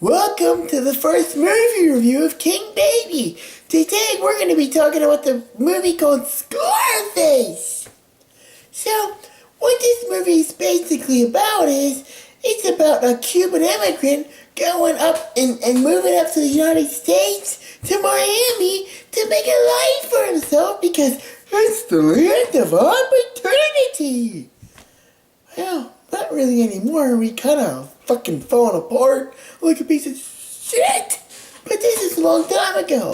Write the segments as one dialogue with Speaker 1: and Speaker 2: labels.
Speaker 1: Welcome to the first movie review of KingBaby. Today we're going to be talking about the movie called Scarface. So, what this movie is basically about is, it's about a Cuban immigrant going up and moving up to the United States, to Miami, to make a life for himself because it's the land of opportunity. Well, not really anymore. We kind of fucking falling apart like a piece of shit. But this is a long time ago.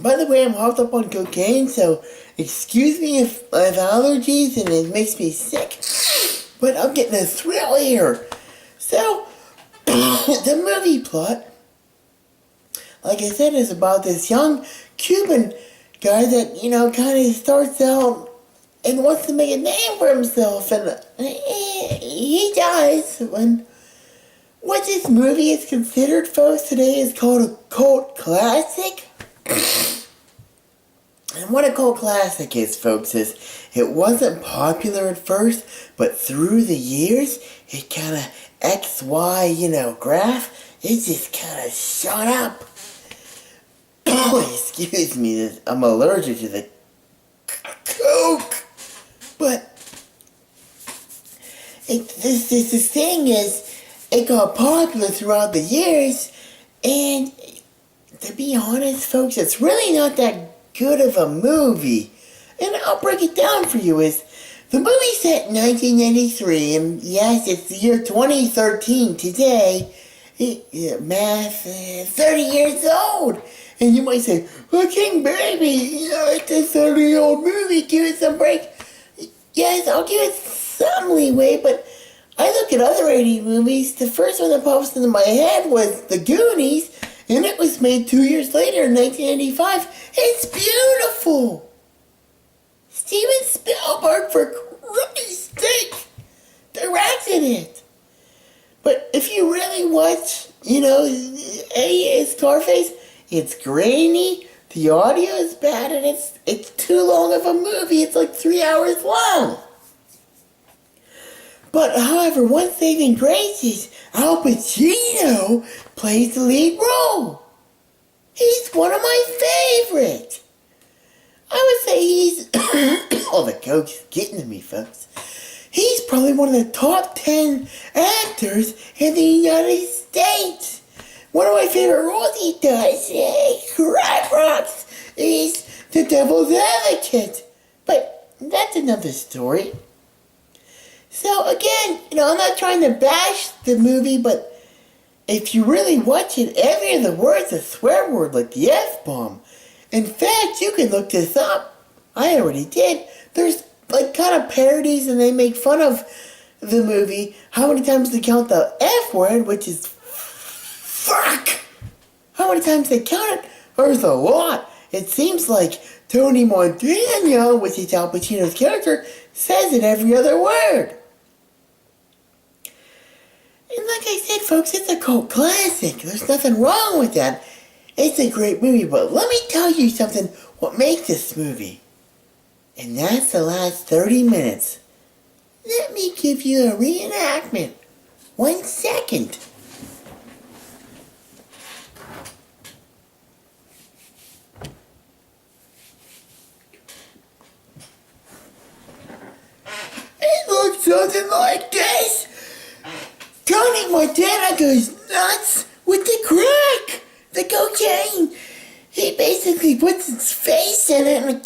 Speaker 1: By the way, I'm hopped up on cocaine, so excuse me if I have allergies and it makes me sick. But I'm getting a thrill here. So, the movie plot, like I said, is about this young Cuban guy that, kind of starts out and wants to make a name for himself, and he dies when what this movie is considered, folks, today is called a cult classic. And what a cult classic is, folks, is it wasn't popular at first, but through the years, it kind of XY, graph, it just kind of shot up. Excuse me, I'm allergic to the coke. But this thing is, it got popular throughout the years, and to be honest, folks, it's really not that good of a movie. And I'll break it down for you. Is the movie set in 1993, and yes, it's the year 2013 today. Math, 30 years old. And you might say, well, KingBaby, it's a 30-year-old movie, give it some break. Yes, I'll give it some leeway, but I look at other 80 movies. The first one that pops into my head was The Goonies, and it was made 2 years later in 1985. It's beautiful! Steven Spielberg, for Christ's sake, directed it. But if you really watch, Scarface, it's grainy. The audio is bad, and it's too long of a movie. It's like 3 hours long. But however, one saving grace is Al Pacino plays the lead role. He's one of my favorites. I would say he's oh, the coke's getting to me, folks. He's probably one of the top 10 actors in the United States. One of my favorite roles he does, Crack Rocks, is the Devil's Advocate. But that's another story. So again, I'm not trying to bash the movie, but if you really watch it, every of the words a swear word, like the F-bomb. In fact, you can look this up. I already did. There's kind of parodies, and they make fun of the movie. How many times they count the F word, which is fuck! How many times they count it? There's a lot. It seems like Tony Montana, which is Al Pacino's character, says it every other word. And like I said, folks, it's a cult classic. There's nothing wrong with that. It's a great movie, but let me tell you something what makes this movie. And that's the last 30 minutes. Let me give you a reenactment. 1 second. It looks something like this. Tony Montana goes nuts with the crack, the cocaine. He basically puts his face in it and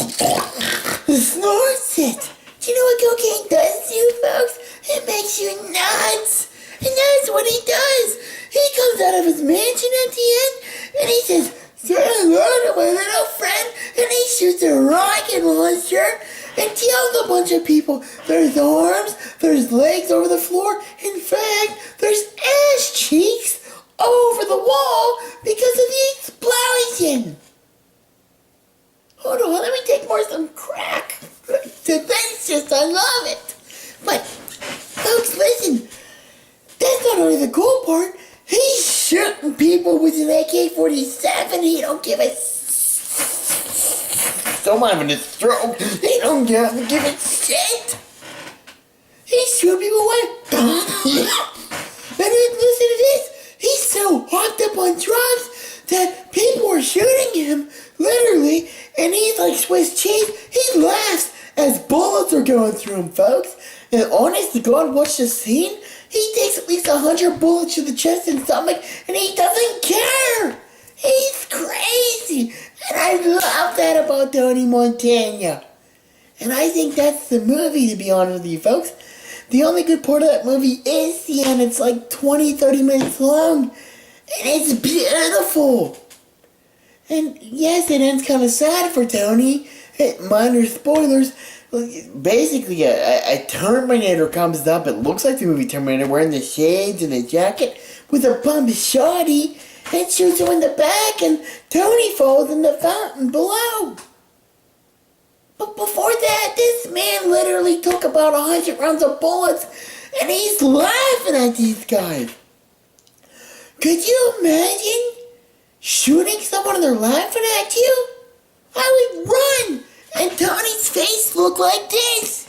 Speaker 1: snorts it. Do you know what cocaine does to you, folks? It makes you nuts. And that's what he does. He comes out of his mansion at the end and he says, "Say hello to my little friend," and he shoots a rocket launcher and kills a bunch of people. There's arms, there's legs over the floor. In fact, there's ass cheeks over the wall because of the explosion. Hold on, let me take some crack. Delicious, I love it. But, folks, listen. That's not only the cool part. He's shooting people with an AK-47. He don't give a I'm having a stroke. He don't give a shit. He should be away. And then listen on drugs that people are shooting him, literally, and he's like Swiss cheese. He laughs as bullets are going through him, folks. And honest to God, watch the scene. He takes at least 100 bullets to the chest and stomach, and he doesn't care. He's crazy. And I love that about Tony Montana. And I think that's the movie, to be honest with you, folks. The only good part of that movie is the end. It's like 20-30 minutes long. And it's beautiful. And yes, it ends kind of sad for Tony. Minor spoilers. Basically, a Terminator comes up. It looks like the movie Terminator, wearing the shades and the jacket with a bum shotty, and shoots him in the back, and Tony falls in the fountain below. But before that, this man literally took about 100 rounds of bullets, and he's laughing at these guys. Could you imagine shooting someone and they're laughing at you? I would run, and Tony's face looked like this.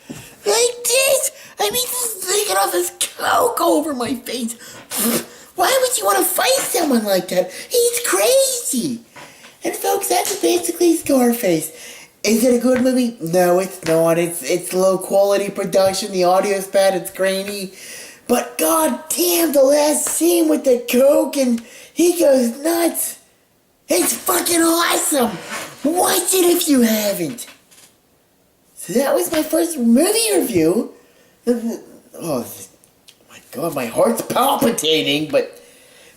Speaker 1: Like this. I mean, just thinking off his coke over my face. Why would you want to fight someone like that? He's crazy. And folks, that's basically Scarface. Is it a good movie? No, it's not. It's low quality production. The audio's bad. It's grainy. But god damn, the last scene with the coke and he goes nuts. It's fucking awesome. Watch it if you haven't. So that was my first movie review. Oh my god, my heart's palpitating. But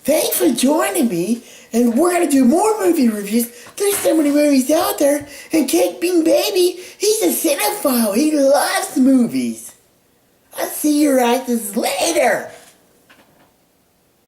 Speaker 1: thanks for joining me. And we're going to do more movie reviews. There's so many movies out there. And KingBaby, he's a cinephile. He loves movies. I'll see you guys later.